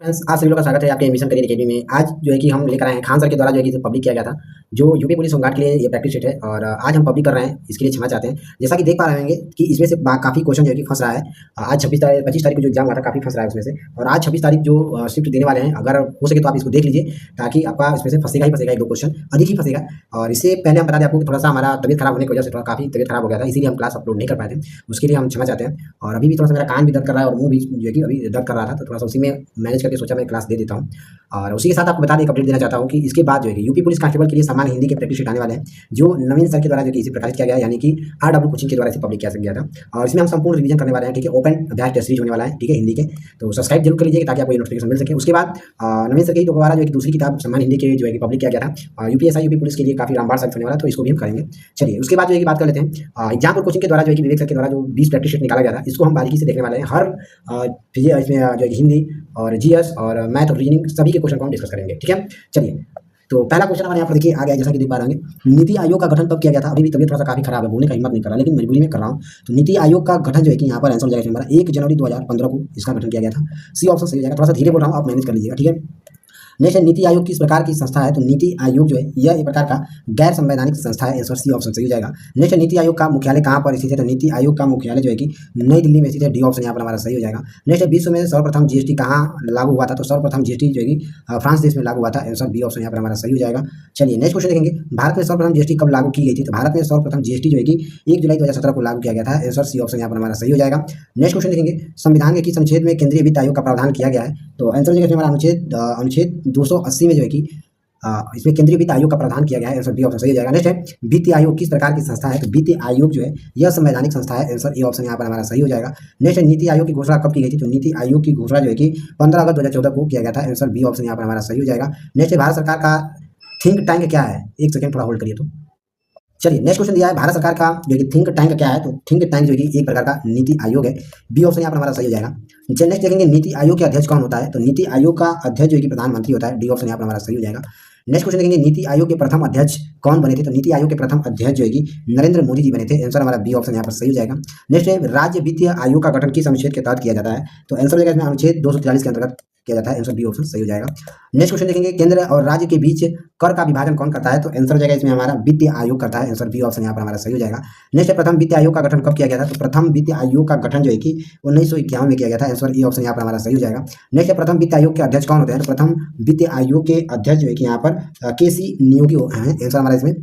Friends, आप सभी लोगों का स्वागत है आपके एडमिशन करियर अकेडमी में। आज जो है कि हम लेकर आए हैं खान सर के द्वारा जो है कि पब्लिक किया गया था, जो यूपी पुलिस होमगार्ड के लिए ये प्रैक्टिस शीट है और आज हम पब्लिक कर रहे हैं, इसके लिए क्षमा चाहते हैं। जैसा कि देख पा रहे होंगे कि इसमें से काफ़ी क्वेश्चन जो है कि फंस रहा है। आज 25 तारीख को जो एग्जाम हुआ था काफ़ी फंस रहा है उसमें से, और आज 26 तारीख जो शिफ्ट देने वाले हैं, अगर हो सके तो आप इसको देख लीजिए ताकि आपका इसमें से फंसेगा ही फंसेगा, 1-2 क्वेश्चन अधिक ही फंसेगा। और इससे पहले हम बता दें आपको कि थोड़ा-सा हमारा तबीयत खराब होने की वजह से थोड़ा काफ़ी तबीयत खराब हो गया था, इसीलिए हम क्लास अपलोड नहीं कर पाए थे। उसके लिए हम क्षमा चाहते हैं। और अभी भी थोड़ा-सा मेरा कान भी दर्द कर रहा है और मुँह भी जो है कि अभी दर्द कर रहा था, तो थोड़ा-सा उसी में मैनेज करके सोचा मैं क्लास दे देता हूँ। और उसी के साथ आपको बता दें, एक अपडेट देना चाहता हूँ कि इसके बाद जो है यूपी पुलिस कांस्टेबल के लिए सामान्य हिंदी के प्रैक्टिस शीट आने वाले हैं, जो नवीन सर के द्वारा जो कि इसे प्रकाशित किया गया, यानी कि आरडब्ल्यू कोचिंग के द्वारा इसे पब्लिक किया गया था। और इसमें हम संपूर्ण रिवीजन करने वाले हैं, ठीक है। ओपन अध्याय टेस्ट सीरीज होने वाला है, ठीक है, हिंदी के। तो सब्सक्राइब जरूर कर लीजिएगा ताकि आपको ये नोटिफिकेशन मिल सके। उसके बाद नवीन सर की दोबारा जो है कि दूसरी किताब सामान्य हिंदी के जो है कि पब्लिक किया गया था, यूपीएसआई यूपी पुलिस के लिए काफी रामबाण साबित होने वाला है, तो इसको भी हम करेंगे। चलिए, उसके बाद जो है कि बात कर लेते हैं एग्जाम कोचिंग के द्वारा जो है कि विवेक सर के द्वारा जो 20 प्रैक्टिस शीट निकाला गया था, इसको हम बारीकी से देखने वाले हैं। हर इसमें जो है हिंदी और जीएस और मैथ और रीजनिंग सभी के क्वेश्चन को हम डिस्कस करेंगे, ठीक है। चलिए, तो पहला क्वेश्चन हमारे यहाँ पर देखिए आ गया, जैसा कि देख पा रहे होंगे। नीति आयोग का गठन कब किया गया था? अभी भी तबीयत थोड़ा सा काफी खराब है, बोलने का हिम्मत नहीं कर रहा, लेकिन मजबूरी में कर रहा हूँ। तो नीति आयोग का गठन जो है कि यहाँ पर आंसर हो जाएगा हमारा 1 जनवरी 2015 को इसका गठन किया गया था। सी ऑप्शन सही हो जाएगा। थोड़ा सा धीरे बोल रहा हूँ, आप मैनेज कर लीजिएगा, ठीक है। नेक्स्ट है, नीति आयोग किस प्रकार की संस्था है? तो नीति आयोग जो है यह एक प्रकार का गैर संवैधानिक संस्था है, आंसर सी ऑप्शन सही हो जाएगा। नेक्स्ट है, नीति आयोग का मुख्यालय कहाँ पर स्थित है? तो नीति आयोग का मुख्यालय जो है कि नई दिल्ली में स्थित है, डी ऑप्शन यहाँ पर हमारा सही हो जाएगा। नेक्स्ट है, विश्व में सर्वप्रथम जीएसटी कहाँ लागू हुआ था? तो सर्वप्रथम जीएसटी जो है कि फ्रांस देश में लागू हुआ था, आंसर बी ऑप्शन यहाँ पर हमारा सही हो जाएगा। चलिए, नेक्स्ट क्वेश्चन देखेंगे, भारत में सर्वप्रथम जीएसटी कब लागू की गई थी? तो भारत में सर्वप्रथम जीएसटी जो है कि 1 जुलाई 2017 को लागू किया गया था, आंसर सी ऑप्शन यहाँ पर हमारा सही हो जाएगा। नेक्स्ट क्वेश्चन देखेंगे, संविधान के किस अनुच्छेद में केंद्रीय वित्त आयोग का प्रावधान किया गया है? तो आंसर हो जाएगा हमारा अनुच्छेद 280 में जो है कि इसमें केंद्रीय वित्त आयोग का प्रावधान किया गया है, आंसर बी ऑप्शन सही हो जाएगा। नेक्स्ट है, वित्त आयोग किस प्रकार की संस्था है? तो वित्त आयोग जो है यह संवैधानिक संस्था है, आंसर ए ऑप्शन यहाँ पर हमारा सही हो जाएगा। नेक्स्ट है, नीति आयोग की घोषणा कब की गई थी? तो नीति आयोग की घोषणा जो है कि 15 अगस्त 2014 को किया गया था, आंसर बी ऑप्शन यहाँ पर हमारा सही हो जाएगा। नेक्स्ट है, भारत सरकार का थिंक टैंक क्या है? एक सेकंड थोड़ा होल्ड करिए। तो चलिए, नेक्स्ट क्वेश्चन दिया है, भारत सरकार का जो कि थिंक टैंक क्या है? तो थिंक टैंक जो कि एक प्रकार का नीति आयोग है, बी ऑप्शन यहाँ पर हमारा सही हो जाएगा। चलिए, नेक्स्ट देखेंगे, नीति आयोग के अध्यक्ष कौन होता है? तो नीति आयोग का अध्यक्ष जो कि प्रधानमंत्री होता है, डी ऑप्शन यहाँ पर हमारा सही हो जाएगा। नेक्स्ट क्वेश्चन देखेंगे, नीति आयोग के प्रथम अध्यक्ष कौन बने थे? तो नीति आयोग के प्रथम अध्यक्ष जो है कि नरेंद्र मोदी जी बने थे, आंसर हमारा बी ऑप्शन यहाँ पर सही हो जाएगा। नेक्स्ट है, राज्य वित्तीय आयोग का गठन किस अनुच्छेद के तहत किया जाता है? तो आंसर हो जाएगा इसमें अनुच्छेद 243 के अंतर्गत किया जाता है, आंसर बी ऑप्शन सही हो जाएगा। नेक्स्ट क्वेश्चन देखेंगे, केंद्र और राज्य के बीच कर का विभाजन कौन करता है? तो आंसर हो जाएगा इसमें हमारा वित्त आयोग करता है, आंसर बी ऑप्शन यहाँ पर हमारा सही हो जाएगा। नेक्स्ट है, प्रथम वित्त आयोग का गठन कब किया गया था? तो प्रथम वित्त आयोग का गठन जो है कि 1951 में किया गया था, आंसर ए ऑप्शन यहाँ पर हमारा सही हो जाएगा। नेक्स्ट है, प्रथम वित्त आयोग के अध्यक्ष कौन होते हैं? तो प्रथम वित्त आयोग के अध्यक्ष जो है कि यहाँ पर के.सी. नियोगी हैं, आंसर हमारा इसमें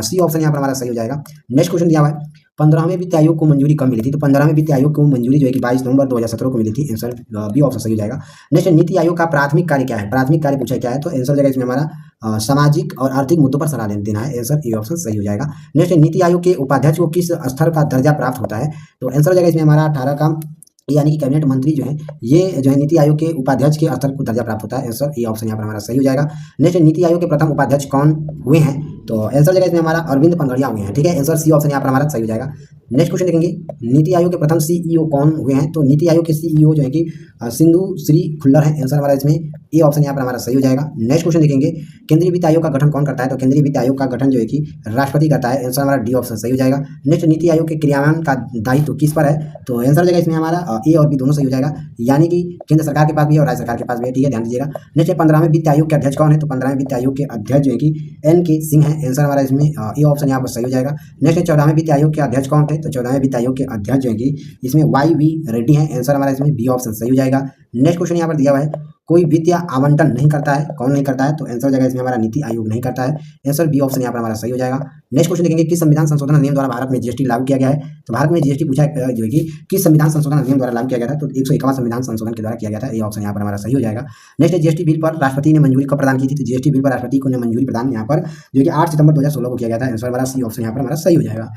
सी ऑप्शन यहाँ पर हमारा सही हो जाएगा। नेक्स्ट क्वेश्चन दिया हुआ है, 15वें वित्त आयोग को मंजूरी कब मिली थी? तो 15वें वित्त आयोग को मंजूरी जो है कि 22 नवंबर 2017 को मिली थी, आंसर बी ऑप्शन सही हो जाएगा। नेक्स्ट, नीति आयोग का प्राथमिक कार्य क्या है? प्राथमिक कार्य पूछा क्या है? तो आंसर हो जाएगा इसमें हमारा सामाजिक और आर्थिक मुद्दों पर सलाह देना है, आंसर ए ऑप्शन सही हो जाएगा। नेक्स्ट, नीति आयोग के उपाध्यक्ष को किस स्तर का दर्जा प्राप्त होता है? तो आंसर हो जाएगा इसमें हमारा 18 का, यानी कि कैबिनेट मंत्री जो है ये जो है नीति आयोग के उपाध्यक्ष के स्तर को दर्जा प्राप्त होता है, आंसर ए ऑप्शन यहाँ पर हमारा सही हो जाएगा। नेक्स्ट, नीति आयोग के प्रथम उपाध्यक्ष कौन हुए हैं? तो आंसर हो जाएगा इसमें हमारा अरविंद पंगड़िया हुए हैं, ठीक है, आंसर सी ऑप्शन यहाँ पर हमारा सही हो जाएगा। नेक्स्ट क्वेश्चन देखेंगे, नीति आयोग के प्रथम सीईओ कौन हुए हैं? तो नीति आयोग के सीईओ जो है कि सिंधु श्री खुल्लर है, आंसर हमारा इसमें ए ऑप्शन यहाँ पर हमारा सही हो जाएगा। नेक्स्ट क्वेश्चन देखेंगे, केंद्रीय वित्त आयोग का गठन कौन करता है? तो केंद्रीय वित्त आयोग का गठन जो है कि राष्ट्रपति करता है, आंसर हमारा डी ऑप्शन सही हो जाएगा। नेक्स्ट, नीति आयोग के क्रियान्वयन का दायित्व किस पर है? तो आंसर हो जाएगा इसमें हमारा ए और बी दोनों सही हो जाएगा, यानी कि केंद्र सरकार के पास भी है और राज्य सरकार के पास भी है, ठीक है, ध्यान दीजिएगा। नेक्स्ट, 15वें वित्त आयोग के अध्यक्ष कौन है? तो 15वें वित्त आयोग के अध्यक्ष जो है कि एन.के. सिंह है, आंसर हमारा इसमें ए ऑप्शन यहाँ पर सही हो जाएगा। नेक्स्ट, 14वें वित्त आयोग के अध्यक्ष कौन थे? तो 14वें वित्त आयोग के अध्यक्ष जो है कि इसमें वाई.वी. रेड्डी हैं, आंसर हमारा इसमें बी ऑप्शन सही हो जाएगा। नेक्स्ट क्वेश्चन यहाँ पर दिया हुआ है, कोई वित्तीय आवंटन नहीं करता है, कौन नहीं करता है? तो आंसर हो जाएगा इसमें हमारा नीति आयोग नहीं करता है, आंसर बी ऑप्शन यहाँ पर हमारा सही हो जाएगा। नेक्स्ट क्वेश्चन देखेंगे, किस संविधान संशोधन अधिनियम द्वारा भारत में जीएसटी लागू किया गया है? तो भारत में जीएसटी पूछा जो है कि किस संविधान संशोधन अधिनियम द्वारा लागू किया गया था? तो 151 संविधान संशोधन के द्वारा किया गया था, ये ऑप्शन यहाँ पर हमारा सही हो जाएगा। नेक्स्ट, जीएसटी बिल पर राष्ट्रपति ने मंजूरी कब प्रदान की थी? तो जीएसटी बिल पर राष्ट्रपति को ने मंजूरी प्रदान यहाँ पर जो कि 8 सितंबर 2016 को किया गया था, आंसर हमारा सी ऑप्शन यहाँ पर हमारा सही हो जाएगा।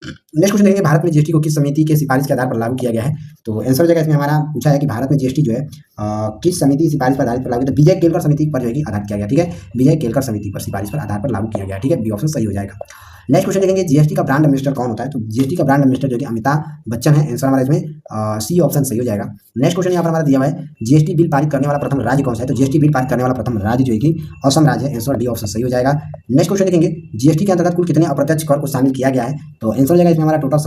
नेक्स्ट क्वेश्चन देखेंगे, भारत में जीएसटी को किस समिति के सिफारिश के आधार पर लागू किया गया है? तो आंसर हो जाएगा इसमें हमारा पूछा है कि भारत में जीएसटी जो है किस समिति सिफारिश पर आधारित पर लागू, तो विजय केलकर समिति पर जो है कि आधार किया गया, ठीक है, विजय केलकर समिति पर सिफारिश पर आधार पर लागू किया गया, ठीक है, बी ऑप्शन सही हो जाएगा। नेक्स्ट क्वेश्चन देखेंगे, जीएसटी का ब्रांड एम्बेसडर कौन होता है? तो जीएसटी का ब्रांड एम्बेसडर जो कि अमिताभ बच्चन है, आंसर हमारा इसमें सी ऑप्शन सही हो जाएगा। नेक्स्ट क्वेश्चन यहाँ पर हमारा दिया हुआ है, जीएसटी बिल पारित करने वाला प्रथम राज्य कौन सा है? तो जीएसटी बिल पारित करने वाला प्रथम राज्य जो है कि असम राज्य है, आंसर डी ऑप्शन सही हो जाएगा। नेक्स्ट क्वेश्चन देखेंगे, जीएसटी के अंतर्गत कुल कितने अप्रत्यक्ष कर को शामिल किया गया है? तो आंसर हो जाएगा इसमें हमारा टोटल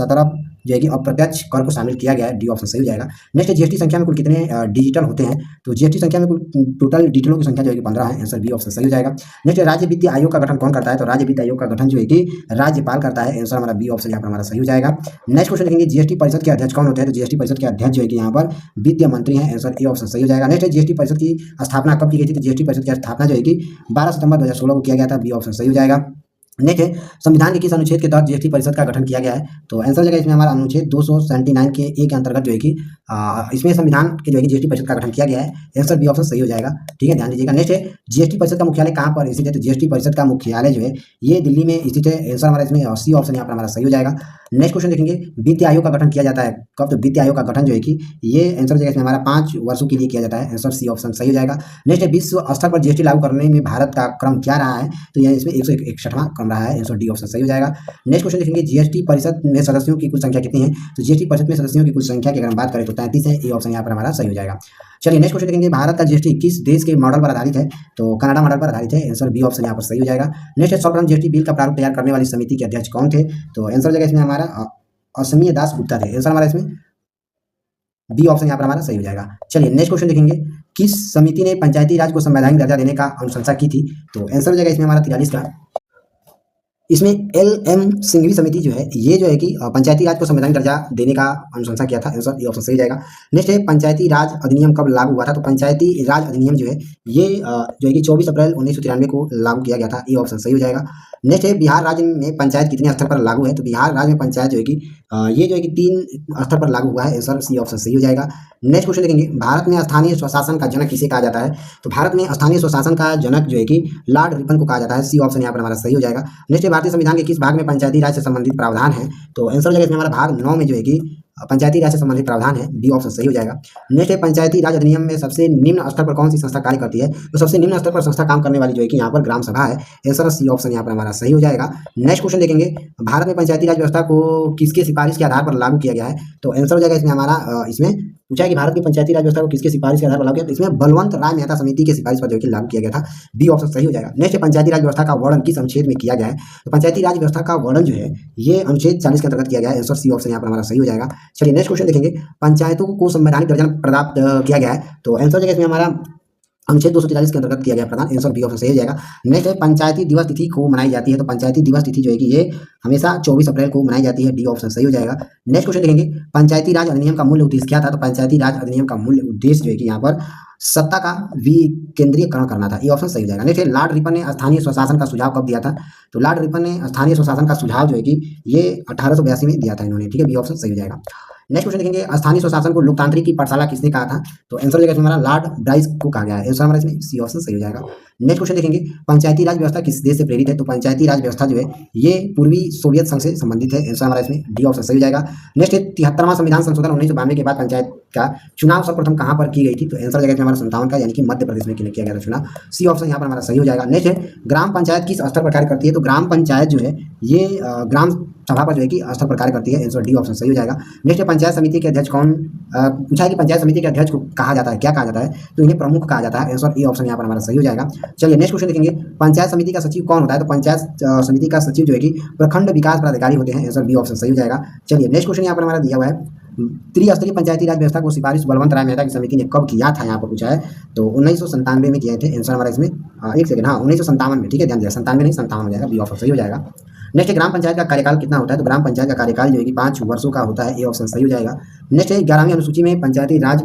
जो है कि अप्रत्यक्ष कर को शामिल किया गया है, डी ऑप्शन सही हो जाएगा। नेक्स्ट जीएसटी संख्या में कुल कितने डिजिटल होते हैं, तो जीएसटी संख्या में कुल टोटल डिजिटलों की संख्या जो है कि 15 है, आंसर बी ऑप्शन सही हो जाएगा। नेक्स्ट राज्य वित्त आयोग का गठन कौन करता है, तो राज्य वित्त आयोग का गठन जो है कि राज्यपाल करता है, आंसर हमारा बी ऑप्शन यहाँ पर हमारा सही हो जाएगा। नेक्स्ट क्वेश्चन देखेंगे जीएसटी परिषद के अध्यक्ष कौन होते हैं, तो जीएसटी परिषद के अध्यक्ष जो है कि यहाँ पर वित्त मंत्री हैं, आंसर ए ऑप्शन सही हो जाएगा। नेक्स्ट जीएसटी परिषद की स्थापना कब की गई थी, तो जीएसटी परिषद की स्थापना जो है कि 12 सितंबर 2016 को किया गया था, बी ऑप्शन सही हो जाएगा। नेक्स्ट है संविधान के किस अनुच्छेद के तहत जीएसटी परिषद का गठन किया गया है, तो आंसर जगह इसमें हमारा अनुच्छेद 279 के ए के अंतर्गत जो है कि इसमें संविधान के जो है कि जीएसटी परिषद का गठन किया गया है, आंसर बी ऑप्शन सही हो जाएगा। ठीक है, ध्यान दीजिएगा। नेक्स्ट है जीएसटी परिषद का मुख्यालय कहाँ पर स्थित है, तो जीएसटी परिषद का मुख्यालय जो है ये दिल्ली में स्थित है, आंसर हमारा इसमें सी ऑप्शन यहाँ पर हमारा सही हो जाएगा। नेक्स्ट क्वेश्चन देखेंगे वित्त आयोग का गठन किया जाता है कब, तो वित्त आयोग का गठन जो है कि ये आंसर जगह इसमें हमारा 5 वर्षों के लिए किया जाता है, आंसर सी ऑप्शन सही हो जाएगा। नेक्स्ट है विश्व स्तर पर जीएसटी लागू करने में भारत का क्रम क्या रहा है, तो यह इसमें 161वां क्रम रहा है, आंसर डी ऑप्शन सही हो जाएगा। नेक्स्ट क्वेश्चन देखेंगे जीएसटी परिषद में सदस्यों की कुल संख्या कितनी है, तो जीएसटी परिषद में सदस्यों की कुल संख्या की अगर हम बात करें तो 33 है, ए ऑप्शन यहाँ पर हमारा सही हो जाएगा। चलिए नेक्स्ट क्वेश्चन देखेंगे भारत का जीएसटी किस देश के मॉडल पर आधारित है, तो कनाडा मॉडल पर आधारित है, आंसर बी ऑप्शन यहाँ पर सही हो जाएगा। नेक्स्ट है सर्वप्रथम जीएसटी बिल का प्रारूप तैयार करने वाली समिति के अध्यक्ष कौन थे, तो आंसर जगह इसमें हमारा असमीय दास गुप्ता थे, आंसर हमारा इसमें बी ऑप्शन यहाँ पर हमारा सही हो जाएगा। चलिए नेक्स्ट क्वेश्चन देखेंगे किस समिति ने पंचायती राज को संवैधानिक दर्जा देने का अनुशंसा की थी, तो आंसर हो जाएगा इसमें हमारा 43 का। इसमें एल.एम. सिंघवी समिति जो है ये जो है कि पंचायती राज को संवैधानिक दर्जा देने का अनुशंसा किया था, आंसर ये ऑप्शन सही जाएगा। नेक्स्ट है पंचायती राज अधिनियम कब लागू हुआ था, तो पंचायती राज अधिनियम जो है ये जो है कि 24 अप्रैल 1993 को लागू किया गया था, ये ऑप्शन सही हो जाएगा। नेक्स्ट है बिहार राज्य में पंचायत कितने स्तर पर लागू है, तो बिहार राज्य में पंचायत जो है कि ये जो है कि 3 स्तर पर लागू हुआ है, आंसर सी ऑप्शन सही हो जाएगा। नेक्स्ट क्वेश्चन देखेंगे भारत में स्थानीय स्वशासन का जनक किसे कहा जाता है, तो भारत में स्थानीय स्वशासन का जनक जो है कि लॉर्ड रिपन को कहा जाता है, सी ऑप्शन यहाँ पर हमारा सही हो जाएगा। नेक्स्ट भारतीय संविधान के किस भाग में पंचायती राज से संबंधित प्रावधान है, तो आंसर जगह इसमें हमारा भाग 9 में जो है कि पंचायती राज से संबंधित प्रावधान है, बी ऑप्शन सही हो जाएगा। नेक्स्ट है पंचायती राज अधिनियम में सबसे निम्न स्तर पर कौन सी संस्था कार्य करती है, तो सबसे निम्न स्तर पर संस्था काम करने वाली जो है कि यहाँ पर ग्राम सभा है, आंसर सी ऑप्शन यहाँ पर हमारा सही हो जाएगा। नेक्स्ट क्वेश्चन देखेंगे भारत में पंचायती राज व्यवस्था को किसके सिफारिश के आधार पर लागू किया गया है, तो आंसर हो जाएगा इसमें हमारा इसमें पूछा है कि भारत की पंचायती राज व्यवस्था को किसके सिफारिश के आधार पर लागू किया, तो इसमें बलवंत राय मेहता समिति के सिफारिश पर जो कि लागू किया गया था, बी ऑप्शन सही हो जाएगा। नेक्स्ट पंचायती राज व्यवस्था का वर्णन किस अनुच्छेद में किया गया है, तो पंचायती राज व्यवस्था का वर्णन जो है ये अनुच्छेद 40 के अंतर्गत किया गया है, आंसर सी ऑप्शन यहाँ पर हमारा सही हो जाएगा। चलिए नेक्स्ट क्वेश्चन देखेंगे पंचायतों को संवैधानिक दर्जा प्राप्त किया गया है, तो आंसर जगह इसमें हमारा अनुच्छेद 243 के अंतर्गत किया गया प्रदान, आंसर बी ऑप्शन सही हो जाएगा। नेक्स्ट है पंचायती दिवस तिथि को मनाई जाती है, तो पंचायती दिवस तिथि जो है कि ये हमेशा 24 अप्रैल को मनाई जाती है, डी ऑप्शन सही हो जाएगा। नेक्स्ट क्वेश्चन देखेंगे पंचायती राज अधिनियम का मूल उद्देश्य क्या था, तो पंचायती राज अधिनियम का मूल उद्देश्य जो है कि यहाँ पर सत्ता का विकेंद्रीकरण करना था, ये ऑप्शन सही हो जाएगा। नेक्स्ट लॉर्ड रिपन ने स्थानीय स्वशासन का सुझाव कब दिया था, तो लॉर्ड रिपन ने स्थानीय स्वशासन का सुझाव जो है कि ये 1882 में दिया था इन्होंने, ठीक है, बी ऑप्शन सही हो जाएगा। नेक्स्ट क्वेश्चन देखेंगे स्थानीय स्वशासन को लोकतांत्रिक की पाठशाला किसने कहा था, तो आंसर जगह हमारा लॉर्ड ब्राइस को कहा गया है, आंसर हमारा इसमें सी ऑप्शन सही हो जाएगा। नेक्स्ट क्वेश्चन देखेंगे पंचायती राज व्यवस्था किस देश से प्रेरित है, तो पंचायती राज व्यवस्था जो है ये पूर्वी सोवियत संघ से संबंधित है, आंसर हमारा इसमें डी ऑप्शन सही हो जाएगा। नेक्स्ट है 73वां संविधान संशोधन 1992 के बाद पंचायत का चुनाव सर्वप्रथम कहाँ पर की गई थी, तो आंसर जगह हमारा 57 का यानी कि मध्य प्रदेश में किया गया था चुनाव, सी ऑप्शन यहाँ पर हमारा सही हो जाएगा। नेक्स्ट है ग्राम पंचायत किस स्तर पर कार्य करती है, तो ग्राम पंचायत जो है ये ग्राम सभा पर जो है कि स्तर पर कार्य करती है, आंसर डी ऑप्शन सही हो जाएगा। नेक्स्ट है पंचायत समिति के अध्यक्ष कौन, पूछा है कि पंचायत समिति के अध्यक्ष को कहा जाता है, क्या कहा जाता है, तो इन्हें प्रमुख कहा जाता है, आंसर ए ऑप्शन यहाँ पर हमारा सही हो जाएगा। चलिए नेक्स्ट क्वेश्चन देखेंगे पंचायत समिति का सचिव कौन होता है, तो पंचायत समिति का सचिव जो है कि प्रखंड विकास पदाधिकारी होते हैं, आंसर बी ऑप्शन सही हो जाएगा। चलिए नेक्स्ट क्वेश्चन यहाँ पर हमारा दिया हुआ है त्रिस्तरीय पंचायती राज व्यवस्था को सिफारिश बलवंत राय मेहता की समिति ने कब किया था, यहाँ पर पूछा है, तो 1997 में किए थे, आंसर हमारा इसमें एक सेकंड, हाँ 1957 में, ठीक है, ध्यान दिया 97 नहीं 57 हो जाएगा, बी ऑप्शन सही हो जाएगा। नेक्स्ट ग्राम पंचायत का कार्यकाल कितना होता है, तो ग्राम पंचायत का कार्यकाल जो है कि 5 वर्षों का होता है, ए ऑप्शन सही हो जाएगा। नेक्स्ट है 11वीं अनुसूची में पंचायती राज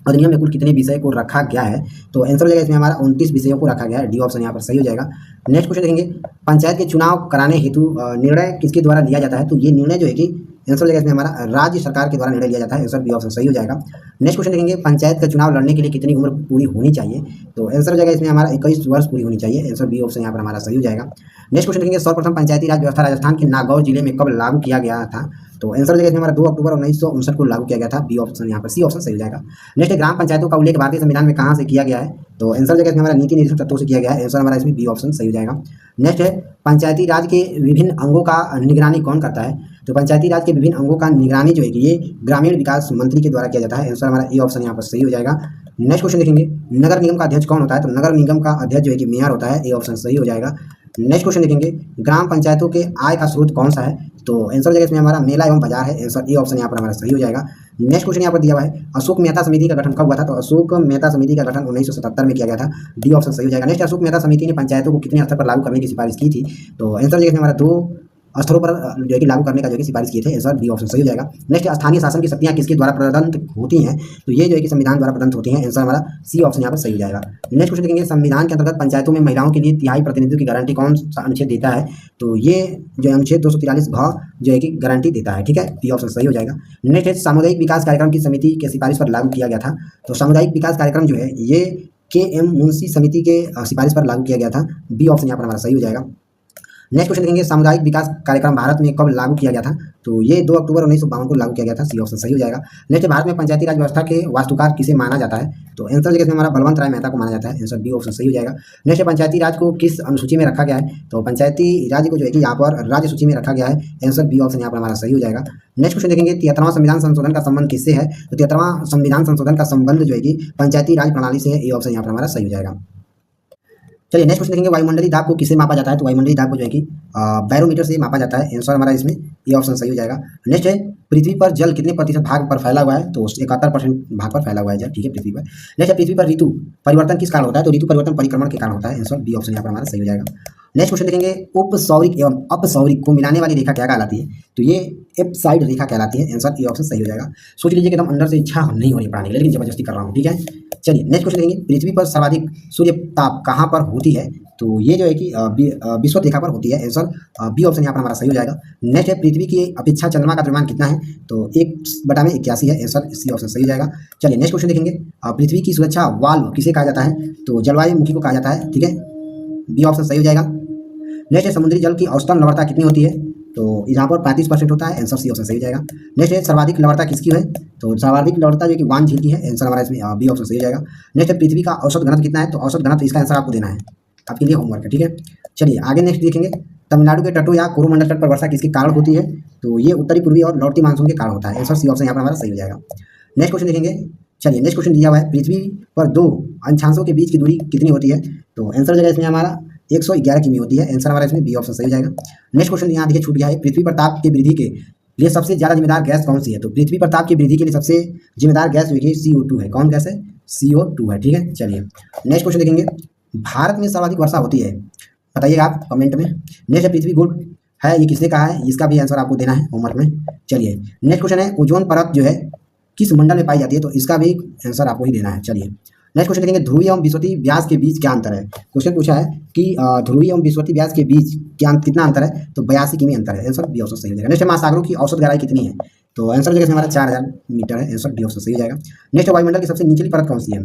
अधिनियम में कुल कितने विषय को रखा गया है, तो आंसर हो जाएगा इसमें हमारा 29 विषयों को रखा गया है, डी ऑप्शन यहाँ पर सही हो जाएगा। नेक्स्ट क्वेश्चन देखेंगे पंचायत के चुनाव कराने हेतु निर्णय किसके द्वारा लिया जाता है, तो ये निर्णय जो है कि आंसर हो जाएगा इसमें हमारा राज्य सरकार के द्वारा निर्णय लिया जाता है, आंसर बी ऑप्शन सही हो जाएगा। नेक्स्ट क्वेश्चन देखेंगे पंचायत का चुनाव लड़ने के लिए कितनी उम्र पूरी होनी चाहिए, तो आंसर हो जाएगा इसमें हमारा 21 वर्ष पूरी होनी चाहिए, आंसर बी ऑप्शन यहाँ पर हमारा सही हो जाएगा। नेक्स्ट क्वेश्चन देखेंगे सर्वप्रथम पंचायती राज व्यवस्था राजस्थान के नागौर जिले में कब लागू किया गया था, तो आंसर हो जाएगा इसमें हमारा 2 अक्टूबर 1959 को लागू किया गया था, बी ऑप्शन यहाँ पर सी ऑप्शन सही हो जाएगा। नेक्स्ट ग्राम पंचायतों का उल्लेख भारतीय संविधान में कहाँ से किया गया है, तो आंसर हो जाएगा इसमें हमारा नीति निर्देशक तत्वों से किया गया है, आंसर हमारा इसमें बी ऑप्शन सही हो जाएगा। नेक्स्ट है पंचायती राज के विभिन्न अंगों का निगरानी कौन करता है, तो पंचायती राज के विभिन्न अंगों का निगरानी जो है कि ये ग्रामीण विकास मंत्री के द्वारा किया जाता है, आंसर हमारा ए ऑप्शन यहाँ पर सही हो जाएगा। नेक्स्ट क्वेश्चन देखेंगे नगर निगम का अध्यक्ष कौन होता है, तो नगर निगम का अध्यक्ष जो है कि मेयर होता है, ए ऑप्शन सही हो जाएगा। नेक्स्ट क्वेश्चन देखेंगे ग्राम पंचायतों के आय का स्रोत कौन सा है, तो आंसर हो जाएगा इसमें हमारा मेला एवं बाजार है। आंसर ए ऑप्शन यहाँ पर हमारा सही हो जाएगा। नेक्स्ट क्वेश्चन यहाँ पर दिया हुआ है अशोक मेहता समिति का गठन कब हुआ था? तो अशोक मेहता समिति का गठन 1977 में किया गया था। डी ऑप्शन सही हो जाएगा। नेक्स्ट, अशोक मेहता समिति ने पंचायतों को कितने स्तर पर लागू करने की सिफारिश की थी? तो आंसर हो जाएगा हमारा 2 स्तरों पर जो है कि लागू करने का जो है कि सिफारिश किए थे। आंसर बी ऑप्शन सही हो जाएगा। नेक्स्ट, स्थानीय शासन की शक्तियाँ किसके द्वारा प्रदत्त होती हैं? तो ये जो है कि संविधान द्वारा प्रदत्त होती हैं। आंसर हमारा सी ऑप्शन यहाँ पर सही हो जाएगा। नेक्स्ट क्वेश्चन देखेंगे संविधान के अंतर्गत पंचायतों में महिलाओं के लिए तिहाई प्रतिनिधित्व की गारंटी कौन सा अनुच्छेद देता है? तो ये जो है अनुच्छेद 243 घ जो है कि गारंटी देता है। ठीक है, बी ऑप्शन सही हो जाएगा। नेक्स्ट है सामुदायिक विकास कार्यक्रम की समिति के सिफारिश पर लागू किया गया था। तो सामुदायिक विकास कार्यक्रम जो है ये के.एम. मुंशी समिति के सिफारिश पर लागू किया गया था। बी ऑप्शन यहाँ पर हमारा सही हो जाएगा। नेक्स्ट क्वेश्चन देखेंगे सामुदायिक विकास कार्यक्रम भारत में कब लागू किया गया था? तो ये 2 अक्टूबर 1952 को लागू किया गया था। सी ऑप्शन सही हो जाएगा। नेक्स्ट, भारत में पंचायती राज व्यवस्था के वास्तुकार किसे माना जाता है? तो आंसर जगह में हमारा बलवंत राय मेहता को माना जाता है। आंसर बी ऑप्शन सही हो जाएगा। नेक्स्ट, पंचायती राज को किस अनुसूची में रखा गया है? तो पंचायती राज को जो है कि यहाँ पर राज्य सूची में रखा गया है। आंसर बी ऑप्शन यहाँ पर हमारा सही हो जाएगा। नेक्स्ट क्वेश्चन देखेंगे 73वां संविधान संशोधन का संबंध किससे है? तो 73वां संविधान संशोधन का संबंध जो है कि पंचायती राज प्रणाली से है। ए ऑप्शन यहाँ पर हमारा सही हो जाएगा। चलिए नेक्स्ट क्वेश्चन देखेंगे वायुमंडलीय दाब को किससे मापा जाता है? तो वायुमंडलीय दाब को जो है कि बैरोमीटर से मापा जाता है। आंसर हमारा इसमें ये ऑप्शन सही हो जाएगा। नेक्स्ट है पृथ्वी पर जल कितने प्रतिशत भाग पर फैला हुआ है? तो 71% भाग पर फैला हुआ है जल। ठीक है, पृथ्वी पर। नेक्स्ट है पृथ्वी पर ऋतु परिवर्तन किस कारण होता है? तो ऋतु परिवर्तन परिक्रमण के कारण होता है। आंसर बी ऑप्शन यहाँ पर हमारा सही हो जाएगा। नेक्स्ट क्वेश्चन देखेंगे उपसौरिक एवं अपसौरिक को मिलाने वाली रेखा क्या कहलाती है? तो ये एप्साइड रेखा कहलाती है। आंसर ए ऑप्शन सही हो जाएगा। सोच लीजिए कि एकदम अंदर से इच्छा नहीं हो रही पढ़ाने की, लेकिन जबरदस्ती कर रहा हूँ। ठीक है, चलिए नेक्स्ट क्वेश्चन देखेंगे पृथ्वी पर सर्वाधिक सूर्य ताप कहाँ पर होती है? तो ये जो है कि विश्व रेखा पर होती है। आंसर बी ऑप्शन यहाँ पर हमारा सही हो जाएगा। नेक्स्ट है पृथ्वी की अपेक्षा चंद्रमा का द्रव्यमान कितना है? तो 1/81 है। आंसर सी ऑप्शन सही हो जाएगा। चलिए नेक्स्ट क्वेश्चन देखेंगे पृथ्वी की सुरक्षा वाल्व किसे कहा जाता है? तो जलवायुमुखी को कहा जाता है। ठीक है, बी ऑप्शन सही हो जाएगा। नेक्स्ट है समुद्री जल की औसतन लवणता कितनी होती है? तो यहाँ पर 35% होता है। आंसर सी ऑप्शन सही हो जाएगा। नेक्स्ट है सर्वाधिक लवणता किसकी है? तो सर्वाधिक लवणता जो कि वान झील की है। आंसर हमारा इसमें बी ऑप्शन सही हो जाएगा। नेक्स्ट है पृथ्वी का औसत घनत्व कितना है? तो औसत घनत्व इसका आंसर आपको देना है, आपके लिए होमवर्क है। ठीक है, चलिए आगे नेक्स्ट देखेंगे तमिलनाडु के तटों या कोरोमंडल तट पर वर्षा किसके कारण होती है? तो ये उत्तरी पूर्वी और लौटती मानसून के कारण होता है। आंसर सी ऑप्शन यहाँ पर हमारा सही हो जाएगा। नेक्स्ट क्वेश्चन देखेंगे, चलिए नेक्स्ट क्वेश्चन दिया हुआ है पृथ्वी पर 2 अक्षांशों के बीच की दूरी कितनी होती है? तो आंसर जगह इसमें हमारा 111 किमी होती है। आंसर हमारा इसमें बी ऑप्शन सही हो जाएगा। नेक्स्ट क्वेश्चन यहाँ देखिए छूट गया है पृथ्वी पर ताप की वृद्धि के लिए सबसे ज़्यादा जिम्मेदार गैस कौन सी है? तो पृथ्वी पर ताप की वृद्धि के लिए सबसे जिम्मेदार गैस जो है CO2 है। कौन गैस है? CO2 है। ठीक है, चलिए नेक्स्ट क्वेश्चन देखेंगे भारत में सर्वाधिक वर्षा होती है, बताइएगा आप कमेंट में। नेक्स्ट है पृथ्वी गोल है, ये किसने कहा है? इसका भी आंसर आपको देना है होमवर्क में। चलिए नेक्स्ट क्वेश्चन है ओजोन परत जो है किस मंडल में पाई जाती है? तो इसका भी आंसर आपको ही देना है। चलिए नेक्स्ट क्वेश्चन देखेंगे ध्रुवीय एवं विषुवतीय व्यास के बीच क्या अंतर है? क्वेश्चन पूछा है कि ध्रुवीय एवं विषुवतीय व्यास के बीच कितना अंतर है? तो 82 किमी अंतर है। आंसर बी ऑप्शन सही हो जाएगा। नेक्स्ट है महासागरों की औसत गहराई कितनी है? तो आंसर जगह हमारा 4000 मीटर है। आंसर डी ऑप्शन सही हो जाएगा। नेक्स्ट है वायुमंडल की सबसे निचली परत कौन सी है?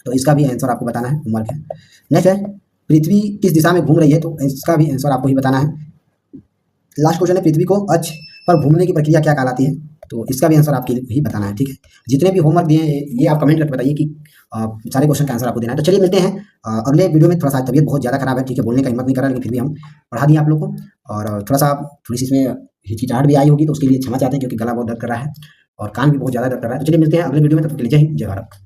तो इसका भी आंसर आपको बताना है, होमवर्क है। नेक्स्ट है पृथ्वी किस दिशा में घूम रही है? तो इसका भी आंसर आपको ही बताना है। लास्ट क्वेश्चन है पृथ्वी को अक्ष पर घूमने की प्रक्रिया क्या कहलाती है? तो इसका भी आंसर आपके ही बताना है। ठीक है, जितने भी होमवर्क दिए हैं ये आप कमेंट करके बताइए कि सारे क्वेश्चन का आंसर आपको देना है। तो चलिए मिलते हैं अगले वीडियो में। थोड़ा सा तबीयत बहुत ज़्यादा खराब है, ठीक है, बोलने का हिम्मत नहीं कर रहा, लेकिन फिर भी हम पढ़ा दिए आप लोग को। और थोड़ी सी इसमें हिचकिचाहट भी आई होगी, तो उसके लिए क्षमा चाहते हैं, क्योंकि गला बहुत दर्द कर रहा है और कान भी बहुत ज़्यादा दर्द कर रहा है। तो चलिए मिलते हैं अगले वीडियो में, तब तक के लिए जय हिंद, जय भारत।